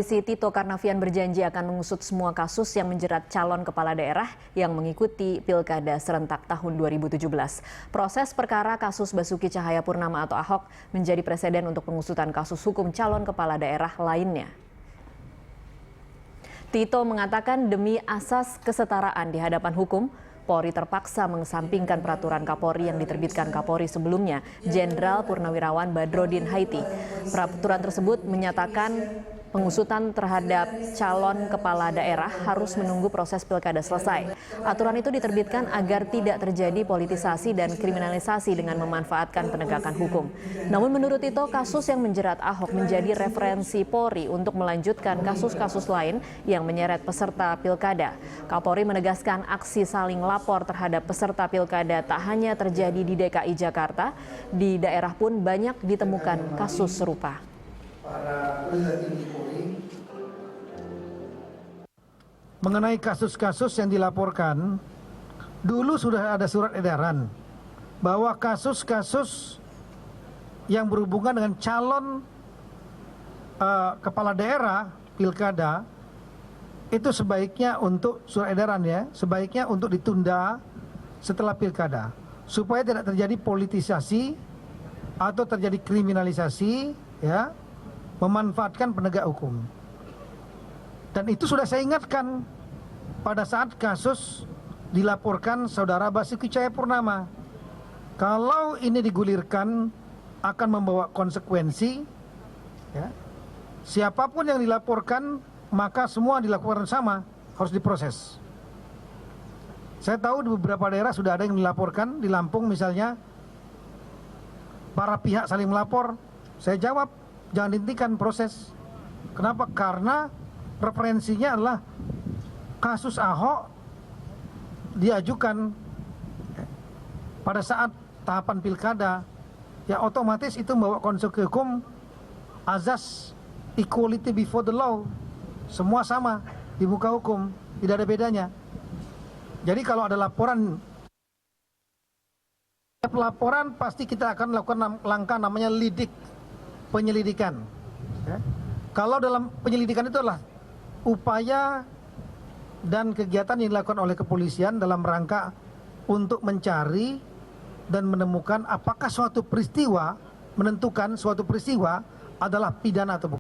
Politisi Tito Karnavian berjanji akan mengusut semua kasus yang menjerat calon kepala daerah yang mengikuti Pilkada serentak tahun 2017. Proses perkara kasus Basuki Cahayapurnama atau Ahok menjadi preseden untuk pengusutan kasus hukum calon kepala daerah lainnya. Tito mengatakan demi asas kesetaraan di hadapan hukum, Polri terpaksa mengesampingkan peraturan Kapolri yang diterbitkan Kapolri sebelumnya, Jenderal Purnawirawan Badrodin Haiti. Peraturan tersebut menyatakan pengusutan terhadap calon kepala daerah harus menunggu proses pilkada selesai. Aturan itu diterbitkan agar tidak terjadi politisasi dan kriminalisasi dengan memanfaatkan penegakan hukum. Namun menurut Tito, kasus yang menjerat Ahok menjadi referensi Polri untuk melanjutkan kasus-kasus lain yang menyeret peserta pilkada. Kapolri menegaskan aksi saling lapor terhadap peserta pilkada tak hanya terjadi di DKI Jakarta, di daerah pun banyak ditemukan kasus serupa. Mengenai kasus-kasus yang dilaporkan, dulu sudah ada surat edaran bahwa kasus-kasus yang berhubungan dengan calon kepala daerah pilkada itu sebaiknya untuk surat edaran sebaiknya untuk ditunda setelah pilkada supaya tidak terjadi politisasi atau terjadi kriminalisasi memanfaatkan penegak hukum. Dan itu sudah saya ingatkan pada saat kasus dilaporkan saudara Basuki Cahayapurnama. Kalau ini digulirkan akan membawa konsekuensi, siapapun yang dilaporkan maka semua dilakukan sama, harus diproses. Saya tahu di beberapa daerah sudah ada yang dilaporkan, di Lampung misalnya, para pihak saling melapor. Saya jawab, jangan dihentikan proses. Kenapa? Karena referensinya adalah kasus Ahok diajukan pada saat tahapan pilkada, otomatis itu membawa konsekuensi hukum, azas equality before the law, semua sama di muka hukum, tidak ada bedanya. Jadi kalau ada laporan pasti kita akan lakukan langkah namanya lidik, penyelidikan. Kalau dalam penyelidikan itu adalah upaya dan kegiatan yang dilakukan oleh kepolisian dalam rangka untuk mencari dan menemukan apakah suatu peristiwa, menentukan suatu peristiwa adalah pidana atau bukan.